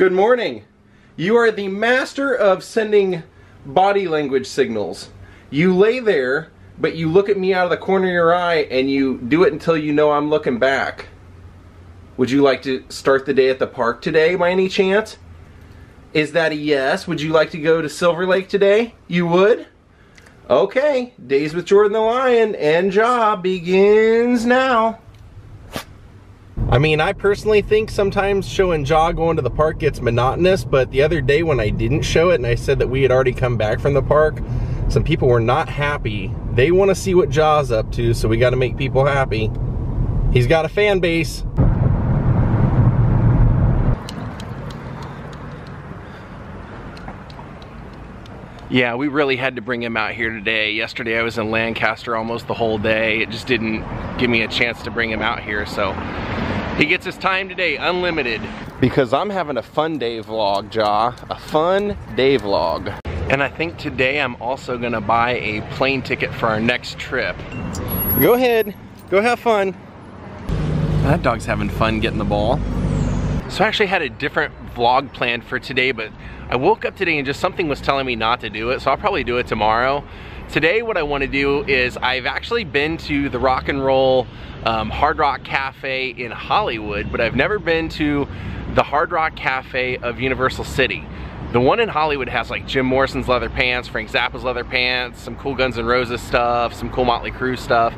Good morning. You are the master of sending body language signals. You lay there, but you look at me out of the corner of your eye and you do it until you know I'm looking back. Would you like to start the day at the park today by any chance? Is that a yes? Would you like to go to Silver Lake today? You would? Okay, Daze with Jordan the Lion and job begins now. I mean, I personally think sometimes showing Jaw going to the park gets monotonous, but the other day when I didn't show it and I said that we had already come back from the park, some people were not happy. They want to see what Jaw's up to, so we got to make people happy. He's got a fan base. Yeah, we really had to bring him out here today. Yesterday I was in Lancaster almost the whole day. It just didn't give me a chance to bring him out here, so he gets his time today, unlimited. Because I'm having a fun day vlog, Jaw. A fun day vlog. And I think today I'm also gonna buy a plane ticket for our next trip. Go ahead, go have fun. That dog's having fun getting the ball. So I actually had a different vlog planned for today, but I woke up today and just something was telling me not to do it, so I'll probably do it tomorrow. Today what I want to do is I've actually been to the Rock and Roll Hard Rock Cafe in Hollywood, but I've never been to the Hard Rock Cafe of Universal City. The one in Hollywood has like Jim Morrison's leather pants, Frank Zappa's leather pants, some cool Guns N' Roses stuff, some cool Motley Crue stuff.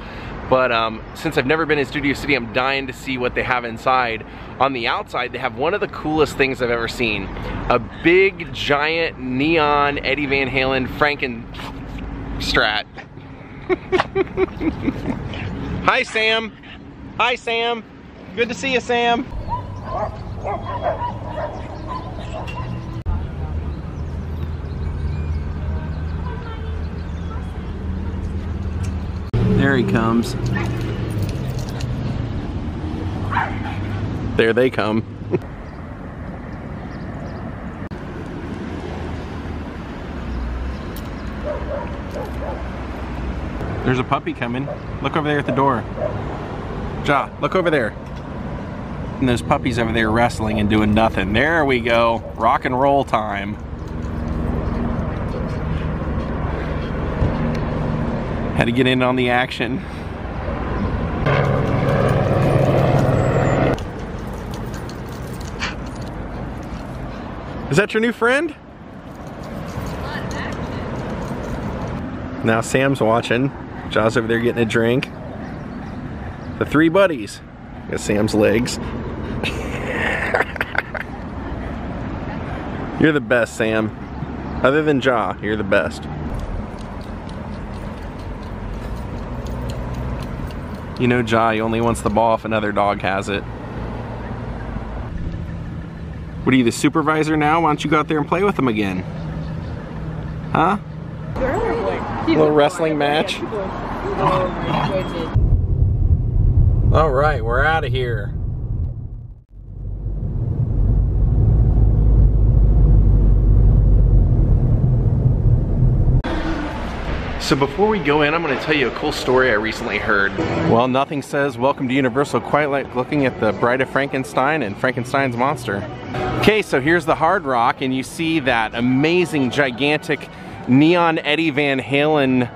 But since I've never been in Studio City, I'm dying to see what they have inside. On the outside, they have one of the coolest things I've ever seen. A big, giant, neon Eddie Van Halen Franken Strat. Hi, Sam. Hi, Sam. Good to see you, Sam. There he comes. There they come. There's a puppy coming. Look over there at the door. Ja, look over there. And those puppies over there wrestling and doing nothing. There we go. Rock and roll time. Had to get in on the action. Is that your new friend? Now Sam's watching. Jaw's over there getting a drink. The three buddies. Got Sam's legs. You're the best, Sam. Other than Jaw, you're the best. You know Jaw, he only wants the ball if another dog has it. What are you, the supervisor now? Why don't you go out there and play with him again? Huh? A little wrestling match? Alright, we're out of here. So before we go in, I'm going to tell you a cool story I recently heard. Well, nothing says welcome to Universal quite like looking at the Bride of Frankenstein and Frankenstein's monster. Okay, so here's the Hard Rock, and you see that amazing, gigantic neon Eddie Van Halen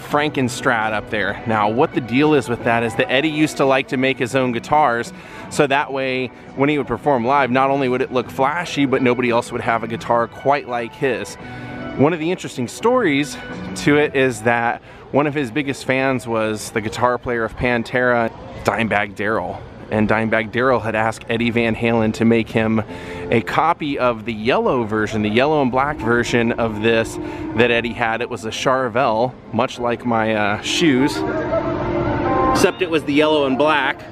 Frankenstrat up there. Now, what the deal is with that is that Eddie used to like to make his own guitars, so that way, when he would perform live, not only would it look flashy, but nobody else would have a guitar quite like his. One of the interesting stories to it is that one of his biggest fans was the guitar player of Pantera, Dimebag Darrell. And Dimebag Darrell had asked Eddie Van Halen to make him a copy of the yellow version, the yellow and black version of this that Eddie had. It was a Charvel, much like my shoes, except it was the yellow and black.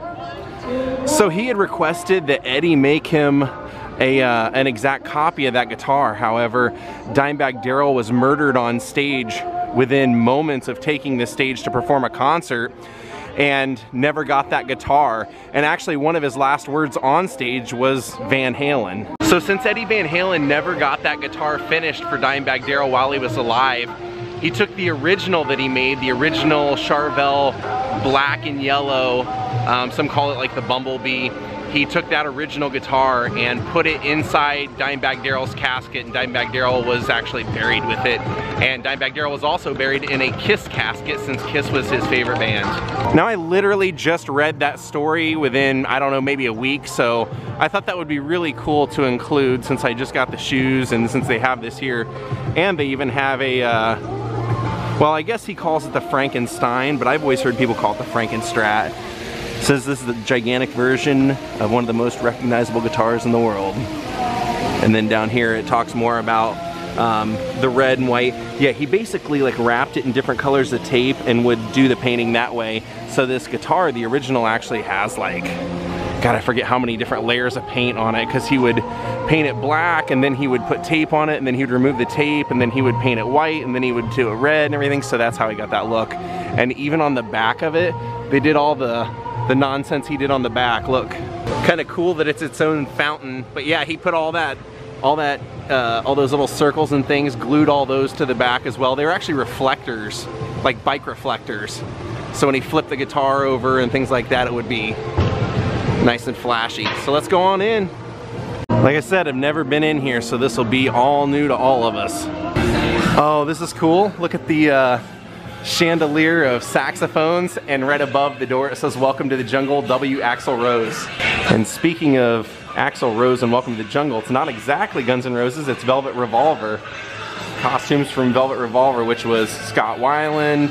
So he had requested that Eddie make him an exact copy of that guitar. However, Dimebag Darrell was murdered on stage within moments of taking the stage to perform a concert, and never got that guitar. And actually one of his last words on stage was Van Halen. So since Eddie Van Halen never got that guitar finished for Dimebag Darrell while he was alive, he took the original that he made, the original Charvel black and yellow, some call it like the Bumblebee, he took that original guitar and put it inside Dimebag Darrell's casket, and Dimebag Darrell was actually buried with it. And Dimebag Darrell was also buried in a Kiss casket, since Kiss was his favorite band. Now, I literally just read that story within, I don't know, maybe a week, so I thought that would be really cool to include since I just got the shoes and since they have this here. And they even have a, well, I guess he calls it the Frankenstein, but I've always heard people call it the Franken Strat. It says this is the gigantic version of one of the most recognizable guitars in the world. And then down here it talks more about the red and white. Yeah, he basically like wrapped it in different colors of tape and would do the painting that way. So this guitar, the original, actually has like, God, I forget how many different layers of paint on it, because he would paint it black and then he would put tape on it and then he would remove the tape and then he would paint it white and then he would do it red and everything. So that's how he got that look. And even on the back of it, they did all the nonsense he did on the back. Look, kind of cool that it's its own fountain. But yeah, he put all those little circles and things, glued all those to the back as well. They were actually reflectors, like bike reflectors. So when he flipped the guitar over and things like that, it would be nice and flashy. So let's go on in. Like I said, I've never been in here, so this will be all new to all of us. Oh, this is cool. Look at the chandelier of saxophones, and right above the door it says "Welcome to the Jungle, W. Axl Rose." And speaking of Axl Rose and Welcome to the Jungle, it's not exactly Guns N' Roses, it's Velvet Revolver. Costumes from Velvet Revolver, which was Scott Weiland,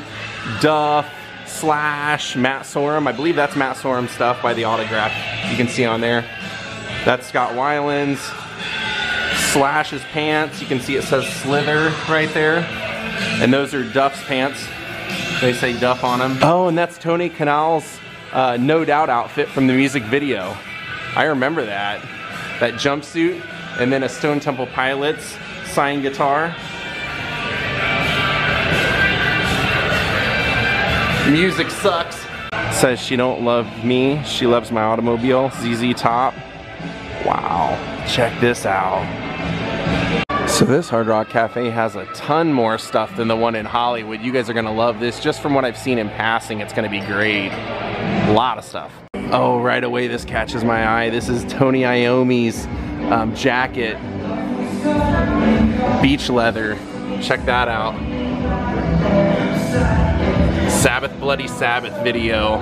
Duff, Slash, Matt Sorum. I believe that's Matt Sorum's stuff by the autograph you can see on there. That's Scott Weiland's. Slash's pants, you can see it says Slither right there. And those are Duff's pants. They say Duff on them. Oh, and that's Tony Kanal's No Doubt outfit from the music video. I remember that. That jumpsuit, and then a Stone Temple Pilots signed guitar. Music sucks. Says she don't love me, she loves my automobile. ZZ Top. Wow, check this out. So this Hard Rock Cafe has a ton more stuff than the one in Hollywood. You guys are gonna love this. Just from what I've seen in passing, it's gonna be great. A lot of stuff. Oh, right away this catches my eye. This is Tony Iommi's jacket. Beach leather. Check that out. Sabbath Bloody Sabbath video.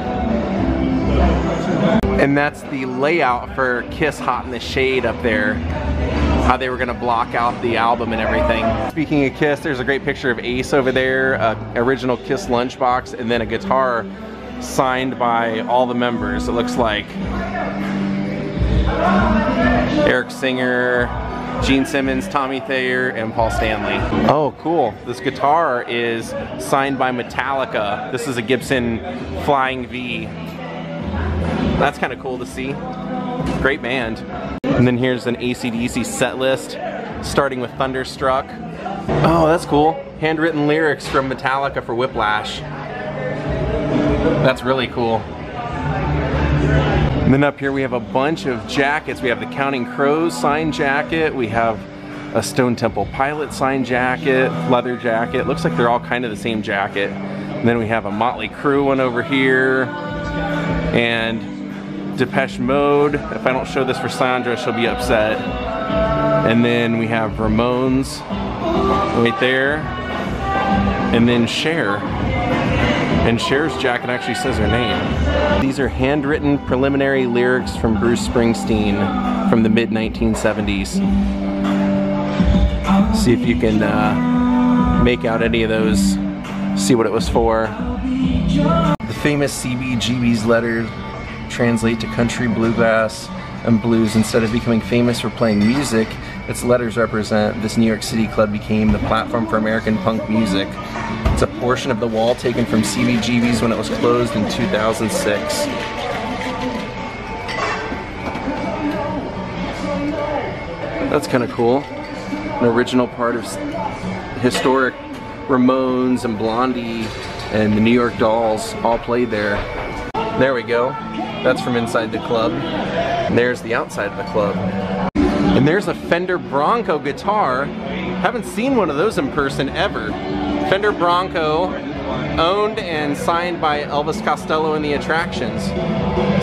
And that's the layout for Kiss Hot in the Shade up there. How they were gonna block out the album and everything. Speaking of Kiss, there's a great picture of Ace over there, original Kiss lunchbox, and then a guitar signed by all the members. It looks like Eric Singer, Gene Simmons, Tommy Thayer, and Paul Stanley. Oh, cool. This guitar is signed by Metallica. This is a Gibson Flying V. That's kind of cool to see. Great band. And then here's an AC/DC set list, starting with Thunderstruck. Oh, that's cool. Handwritten lyrics from Metallica for Whiplash. That's really cool. And then up here we have a bunch of jackets. We have the Counting Crows signed jacket. We have a Stone Temple Pilot signed jacket, leather jacket. Looks like they're all kind of the same jacket. And then we have a Motley Crue one over here. And Depeche Mode. If I don't show this for Sandra, she'll be upset. And then we have Ramones right there. And then Cher. And Cher's jacket actually says her name. These are handwritten preliminary lyrics from Bruce Springsteen from the mid-1970s. See if you can make out any of those, see what it was for. The famous CBGB's letters translate to country, bluegrass, and blues. Instead of becoming famous for playing music, its letters represent this New York City club became the platform for American punk music. It's a portion of the wall taken from CBGB's when it was closed in 2006. That's kind of cool. An original part of historic Ramones and Blondie and the New York Dolls all played there. There we go. That's from inside the club. And there's the outside of the club. And there's a Fender Bronco guitar. Haven't seen one of those in person ever. Fender Bronco owned and signed by Elvis Costello and the Attractions.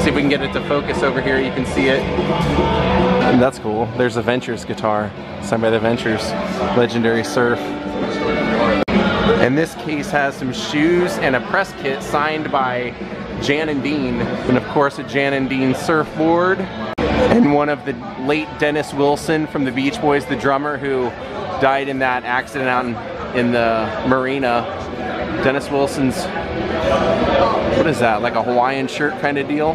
See if we can get it to focus over here, you can see it. And that's cool. There's a Ventures guitar, signed by the Ventures, Legendary Surf. And this case has some shoes and a press kit signed by Jan and Dean. And of course a Jan and Dean surfboard. And one of the late Dennis Wilson from the Beach Boys, the drummer who died in that accident out in the marina. Dennis Wilson's, what is that, like a Hawaiian shirt kind of deal?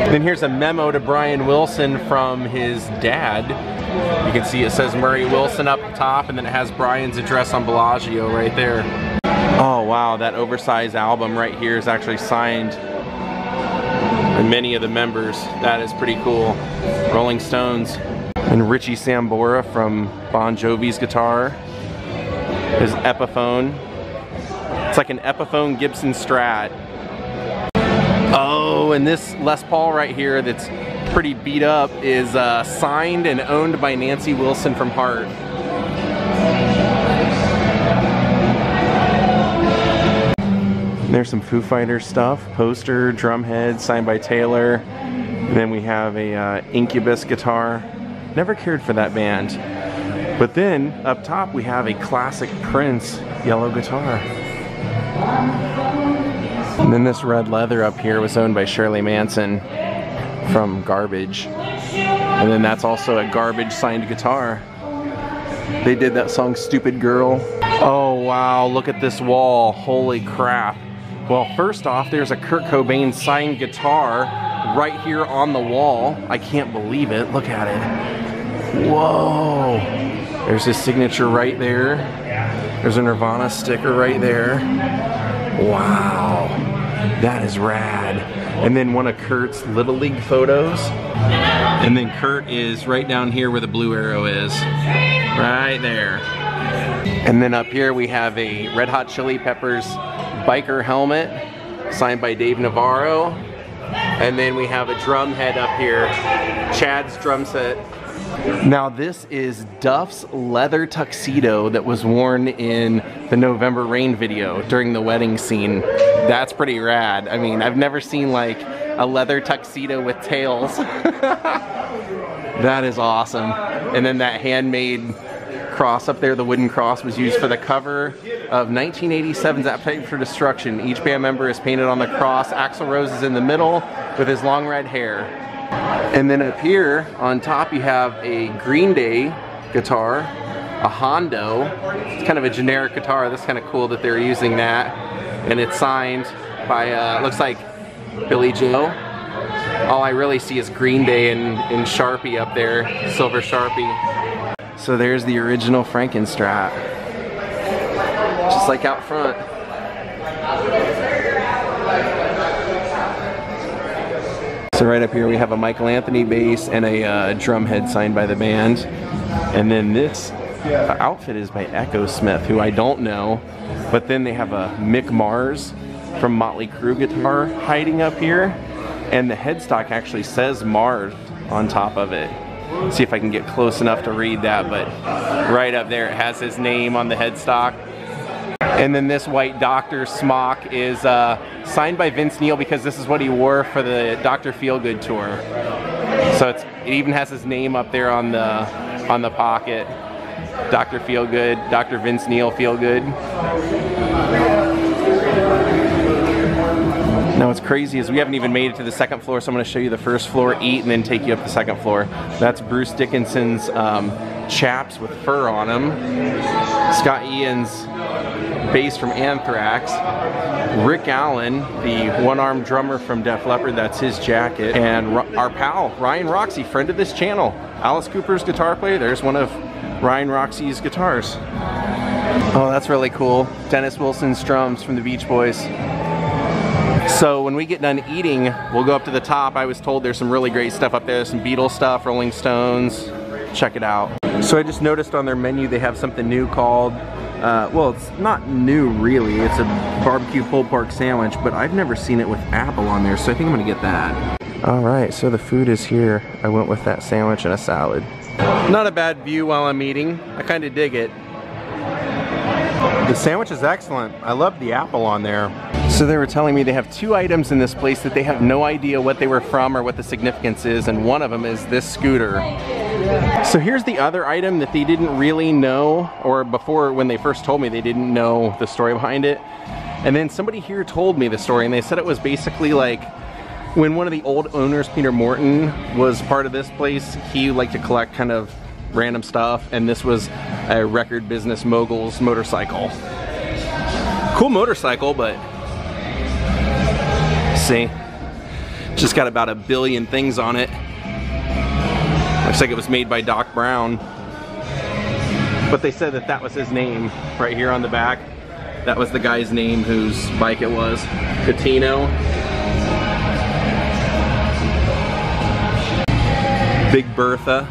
Then here's a memo to Brian Wilson from his dad. You can see it says Murray Wilson up top, and then it has Brian's address on Bellagio right there. Oh wow, that oversized album right here is actually signed by many of the members. That is pretty cool. Rolling Stones. And Richie Sambora from Bon Jovi's guitar. His Epiphone. It's like an Epiphone Gibson Strat. Oh, and this Les Paul right here that's pretty beat up is signed and owned by Nancy Wilson from Heart. There's some Foo Fighters stuff. Poster, drumhead, signed by Taylor. And then we have a Incubus guitar. Never cared for that band. But then, up top, we have a classic Prince yellow guitar. And then this red leather up here was owned by Shirley Manson from Garbage. And then that's also a Garbage signed guitar. They did that song Stupid Girl. Oh wow, look at this wall, holy crap. Well, first off, there's a Kurt Cobain signed guitar right here on the wall. I can't believe it, look at it. Whoa! There's his signature right there. There's a Nirvana sticker right there. Wow, that is rad. And then one of Kurt's Little League photos. And then Kurt is right down here where the blue arrow is. Right there. And then up here we have a Red Hot Chili Peppers biker helmet signed by Dave Navarro. And then we have a drum head up here, Chad's drum set. Now this is Duff's leather tuxedo that was worn in the November Rain video during the wedding scene. That's pretty rad. I mean, I've never seen like a leather tuxedo with tails. That is awesome. And then that handmade cross up there, the wooden cross, was used for the cover of 1987's Appetite for Destruction. Each band member is painted on the cross. Axl Rose is in the middle with his long red hair. And then up here on top you have a Green Day guitar, a Hondo. It's kind of a generic guitar. That's kind of cool that they're using that. And it's signed by, looks like Billy Joe. All I really see is Green Day in Sharpie up there, silver Sharpie. So there's the original Franken Strat, just like out front. So right up here we have a Michael Anthony bass and a drum head signed by the band. And then this outfit is by Echo Smith, who I don't know. But then they have a Mick Mars from Motley Crue guitar hiding up here. And the headstock actually says Mars on top of it. See if I can get close enough to read that, but right up there it has his name on the headstock. And then this white Doctor smock is signed by Vince Neil because this is what he wore for the Dr. Feelgood tour. So it even has his name up there on the pocket. Dr. Feelgood, Dr. Vince Neil Feelgood. Now what's crazy is we haven't even made it to the second floor, so I'm going to show you the first floor, eat, and then take you up the second floor. That's Bruce Dickinson's chaps with fur on them. Scott Ian's bass from Anthrax. Rick Allen, the one-armed drummer from Def Leppard, that's his jacket. And our pal, Ryan Roxy, friend of this channel. Alice Cooper's guitar player, there's one of Ryan Roxy's guitars. Oh, that's really cool. Dennis Wilson's drums from the Beach Boys. So when we get done eating, we'll go up to the top. I was told there's some really great stuff up there. There's some Beatles stuff, Rolling Stones. Check it out. So I just noticed on their menu they have something new called, well, it's not new really. It's a barbecue pulled pork sandwich, but I've never seen it with apple on there, so I think I'm gonna get that. All right, so the food is here. I went with that sandwich and a salad. Not a bad view while I'm eating. I kind of dig it. The sandwich is excellent. I love the apple on there. So they were telling me they have 2 items in this place that they have no idea what they were from or what the significance is, and one of them is this scooter. So here's the other item that they didn't really know, or before when they first told me they didn't know the story behind it. And then somebody here told me the story, and they said it was basically like when one of the old owners, Peter Morton, was part of this place, he liked to collect kind of random stuff, and this was a record business mogul's motorcycle. Cool motorcycle, but see, just got about 1 billion things on it. Looks like it was made by Doc Brown. But they said that that was his name right here on the back. That was the guy's name whose bike it was. Catino. Big Bertha.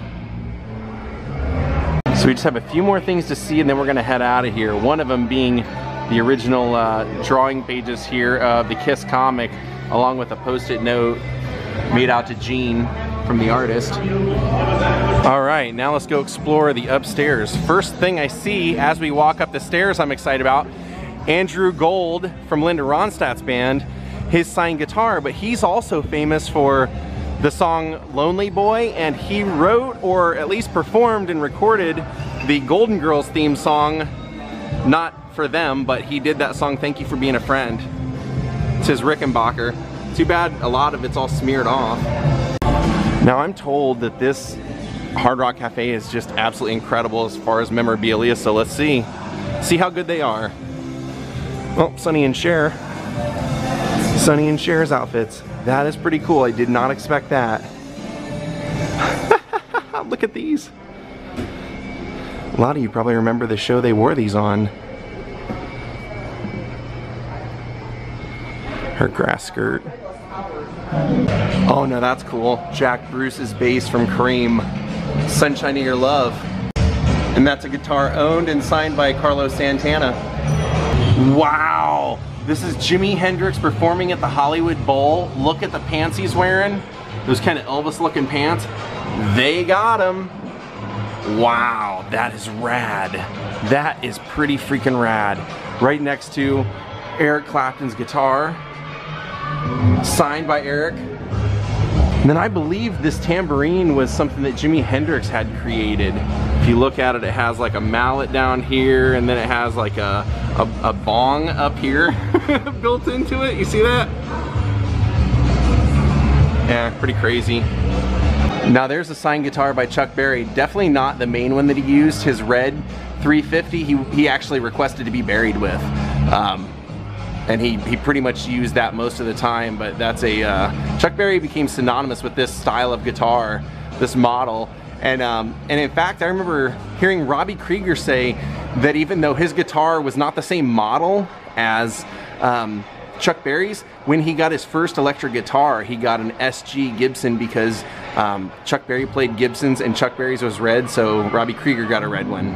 So we just have a few more things to see and then we're gonna head out of here. One of them being the original drawing pages here of the Kiss comic, along with a post-it note made out to Gene from the artist. All right, now let's go explore the upstairs. First thing I see as we walk up the stairs I'm excited about, Andrew Gold from Linda Ronstadt's band, his signed guitar, but he's also famous for the song Lonely Boy, and he wrote, or at least performed and recorded, the Golden Girls theme song, not for them, but he did that song, Thank You for Being a Friend. It's his Rickenbacker. Too bad a lot of it's all smeared off. Now I'm told that this Hard Rock Cafe is just absolutely incredible as far as memorabilia, so let's see how good they are. Oh, Sonny and Cher. Sonny and Cher's outfits. That is pretty cool. I did not expect that. Look at these. A lot of you probably remember the show they wore these on. Her grass skirt. Oh no, that's cool. Jack Bruce's bass from Cream. Sunshine of Your Love. And that's a guitar owned and signed by Carlos Santana. Wow! This is Jimi Hendrix performing at the Hollywood Bowl. Look at the pants he's wearing. Those kind of Elvis looking pants. They got him. Wow, that is rad. That is pretty freaking rad. Right next to Eric Clapton's guitar. Signed by Eric. And then I believe this tambourine was something that Jimi Hendrix had created. If you look at it, it has like a mallet down here, and then it has like a bong up here built into it. You see that? Yeah, pretty crazy. Now there's a signed guitar by Chuck Berry. Definitely not the main one that he used. His red 350, he actually requested to be buried with. And he pretty much used that most of the time, but that's a, Chuck Berry became synonymous with this style of guitar, this model. And in fact, I remember hearing Robbie Krieger say that even though his guitar was not the same model as Chuck Berry's, when he got his first electric guitar, he got an SG Gibson because Chuck Berry played Gibsons and Chuck Berry's was red, so Robbie Krieger got a red one.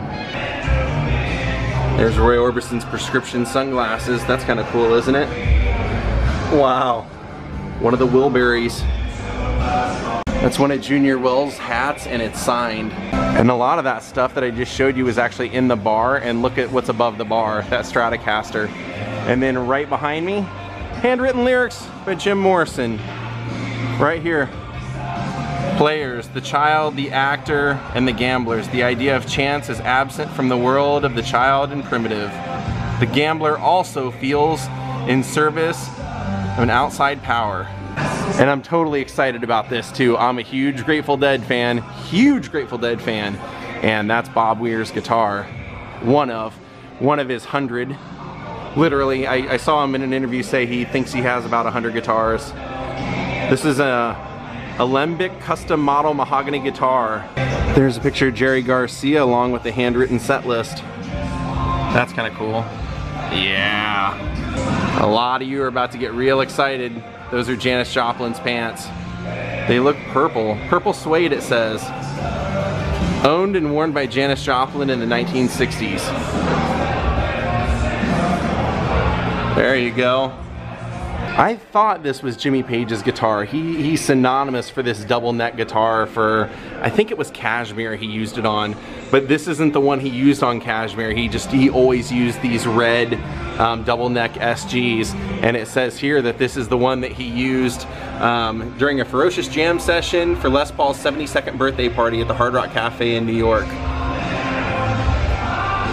There's Roy Orbison's prescription sunglasses. That's kind of cool, isn't it? Wow. One of the Wilburys. That's one of Junior Wells' hats, and it's signed. And a lot of that stuff that I just showed you is actually in the bar, and look at what's above the bar, that Stratocaster. And then right behind me, handwritten lyrics by Jim Morrison. Right here. Players, the child, the actor, and the gamblers. The idea of chance is absent from the world of the child and primitive. The gambler also feels in service of an outside power. And I'm totally excited about this too. I'm a huge Grateful Dead fan, and that's Bob Weir's guitar. One of his 100. Literally, I saw him in an interview say he thinks he has about 100 guitars. This is a Alembic custom model mahogany guitar. There's a picture of Jerry Garcia along with the handwritten set list. That's kind of cool. Yeah. A lot of you are about to get real excited. Those are Janis Joplin's pants. They look purple. Purple suede, it says. Owned and worn by Janis Joplin in the 1960s. There you go. I thought this was Jimmy Page's guitar. He's synonymous for this double neck guitar for, I think it was Cashmere he used it on, but this isn't the one he used on Cashmere. He always used these red double neck SGs, and it says here that this is the one that he used during a Ferocious Jam session for Les Paul's 72nd birthday party at the Hard Rock Cafe in New York.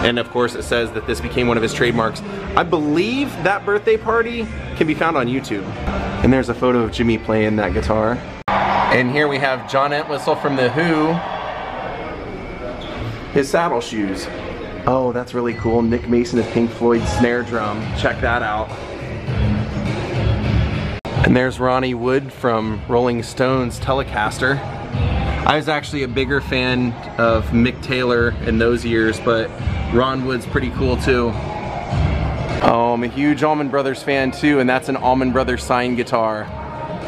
And of course it says that this became one of his trademarks. I believe that birthday party can be found on YouTube. And there's a photo of Jimmy playing that guitar. And here we have John Entwistle from The Who. His saddle shoes. Oh, that's really cool. Nick Mason of Pink Floyd's snare drum. Check that out. And there's Ronnie Wood from Rolling Stone's Telecaster. I was actually a bigger fan of Mick Taylor in those years, but Ron Wood's pretty cool too. Oh, I'm a huge Allman Brothers fan too, and that's an Allman Brothers signed guitar.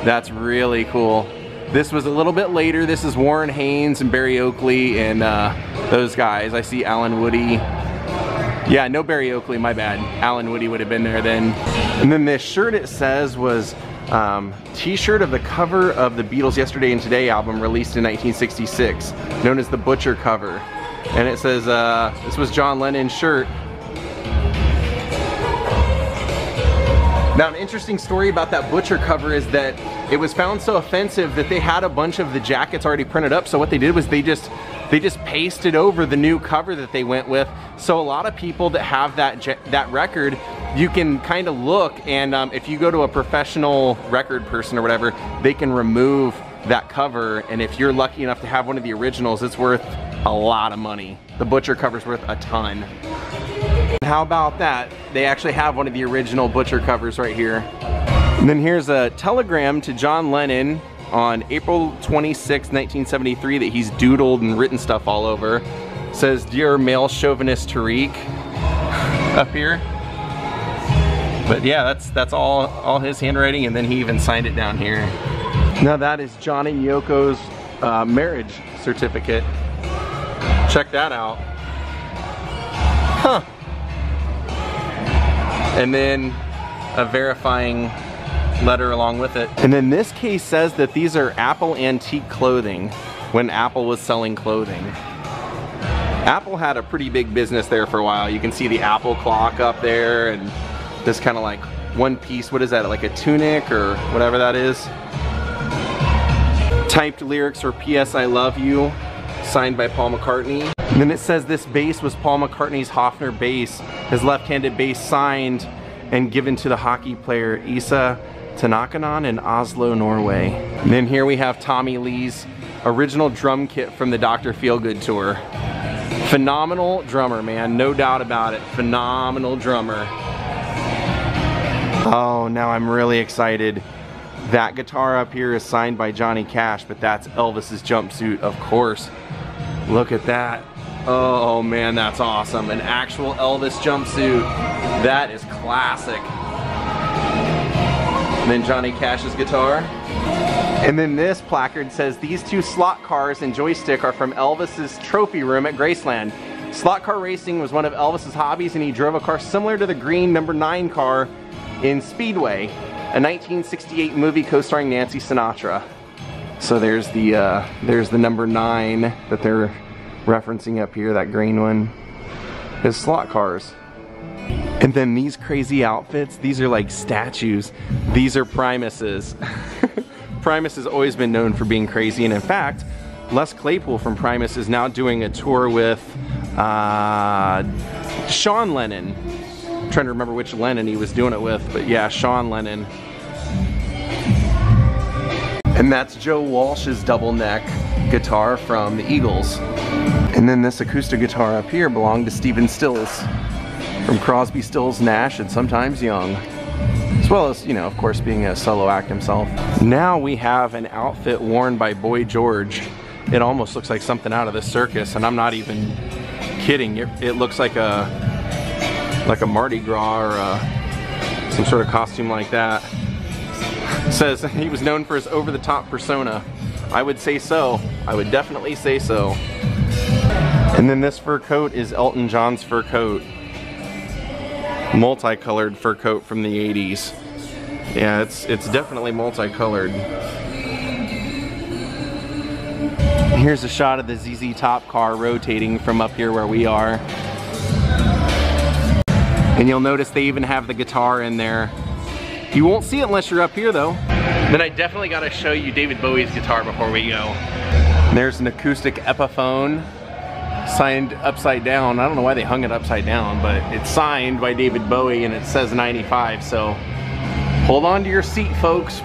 That's really cool. This was a little bit later. This is Warren Haynes and Barry Oakley and those guys. I see Alan Woody. Yeah, no Barry Oakley, my bad. Alan Woody would have been there then. And then this shirt, it says, was t-shirt of the cover of the Beatles' Yesterday and Today album released in 1966, known as the Butcher cover. And it says this was John Lennon's shirt. Now, an interesting story about that Butcher cover is that it was found so offensive that they had a bunch of the jackets already printed up. So what they did was they just pasted over the new cover that they went with. So a lot of people that have that record, you can kind of look, and if you go to a professional record person or whatever, they can remove that cover. And if you're lucky enough to have one of the originals, it's worth a lot of money. The Butcher cover's worth a ton. How about that? They actually have one of the original Butcher covers right here. And then here's a telegram to John Lennon on April 26, 1973 that he's doodled and written stuff all over. It says, "Dear male chauvinist Tariq," up here. But yeah, that's all his handwriting, and then he even signed it down here. Now that is John and Yoko's marriage certificate. Check that out. Huh. And then a verifying letter along with it. And then this case says that these are Apple antique clothing, when Apple was selling clothing. Apple had a pretty big business there for a while. You can see the Apple clock up there, and this kind of like one piece, what is that, like a tunic or whatever that is? Typed lyrics for P.S. I Love You, signed by Paul McCartney. And then it says this bass was Paul McCartney's Hofner bass, his left-handed bass signed and given to the hockey player Isa Tanakanen in Oslo, Norway. And then here we have Tommy Lee's original drum kit from the Dr. Feelgood tour. Phenomenal drummer, man, no doubt about it. Phenomenal drummer. Oh, now I'm really excited. That guitar up here is signed by Johnny Cash, but that's Elvis's jumpsuit, of course. Look at that. Oh man, that's awesome. An actual Elvis jumpsuit. That is classic. And then Johnny Cash's guitar. And then this placard says, "These two slot cars and joystick are from Elvis's trophy room at Graceland. Slot car racing was one of Elvis's hobbies, and he drove a car similar to the green number 9 car in Speedway, a 1968 movie co-starring Nancy Sinatra." So there's the number 9 that they're referencing up here, that green one. His slot cars. And then these crazy outfits, these are like statues. These are Primus's. Primus has always been known for being crazy, and in fact, Les Claypool from Primus is now doing a tour with Sean Lennon. I'm trying to remember which Lennon he was doing it with, but yeah, Sean Lennon. And that's Joe Walsh's double neck guitar from the Eagles. And then this acoustic guitar up here belonged to Stephen Stills from Crosby, Stills, Nash, and Sometimes Young. As well as, you know, of course, being a solo act himself. Now we have an outfit worn by Boy George. It almost looks like something out of the circus, and I'm not even kidding. It looks like a Mardi Gras or some sort of costume like that. It says he was known for his over-the-top persona. I would say so. I would definitely say so. And then this fur coat is Elton John's fur coat. Multicolored fur coat from the 80s. Yeah, it's definitely multicolored. Here's a shot of the ZZ Top car rotating from up here where we are. And you'll notice they even have the guitar in there. You won't see it unless you're up here though. Then I definitely gotta show you David Bowie's guitar before we go. There's an acoustic Epiphone signed upside down. I don't know why they hung it upside down, but it's signed by David Bowie and it says 95, so hold on to your seat, folks.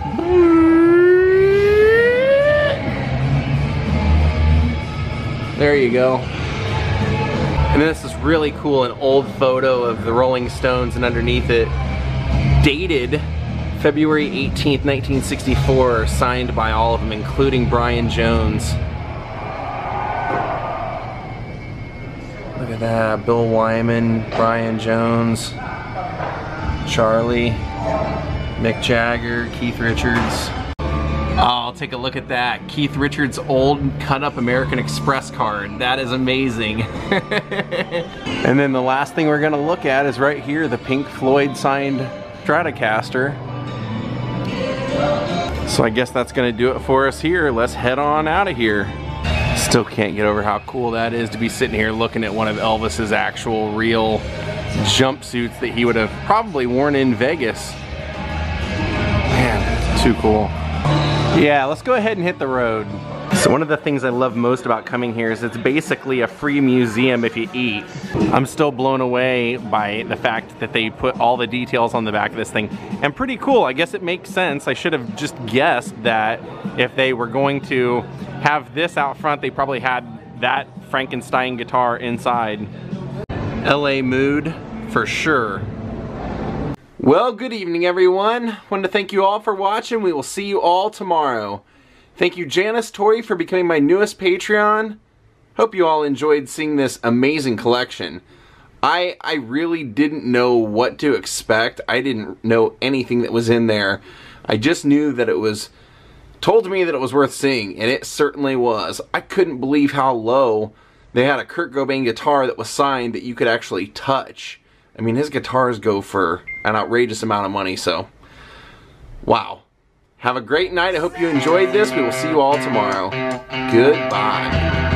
There you go. And then this is really cool, an old photo of the Rolling Stones, and underneath it, dated February 18th, 1964, signed by all of them, including Brian Jones. Look at that, Bill Wyman, Brian Jones, Charlie, Mick Jagger, Keith Richards. Oh, take a look at that. Keith Richards' old cut-up American Express card. That is amazing. And then the last thing we're gonna look at is right here, the Pink Floyd signed Stratocaster. So I guess that's gonna do it for us here. Let's head on out of here. Still can't get over how cool that is to be sitting here looking at one of Elvis's actual real jumpsuits that he would have probably worn in Vegas. Man, too cool. Yeah, let's go ahead and hit the road. So one of the things I love most about coming here is it's basically a free museum if you eat. I'm still blown away by the fact that they put all the details on the back of this thing. And pretty cool, I guess it makes sense. I should have just guessed that if they were going to have this out front, they probably had that Frankenstein guitar inside. LA mood, for sure. Well, good evening everyone. Wanted to thank you all for watching. We will see you all tomorrow. Thank you Janis, Tori, for becoming my newest Patreon. Hope you all enjoyed seeing this amazing collection. I really didn't know what to expect. I didn't know anything that was in there. I just knew that it was told me that it was worth seeing, and it certainly was. I couldn't believe how low they had a Kurt Cobain guitar that was signed that you could actually touch. I mean, his guitars go for an outrageous amount of money, so wow. Have a great night. I hope you enjoyed this. We will see you all tomorrow. Goodbye.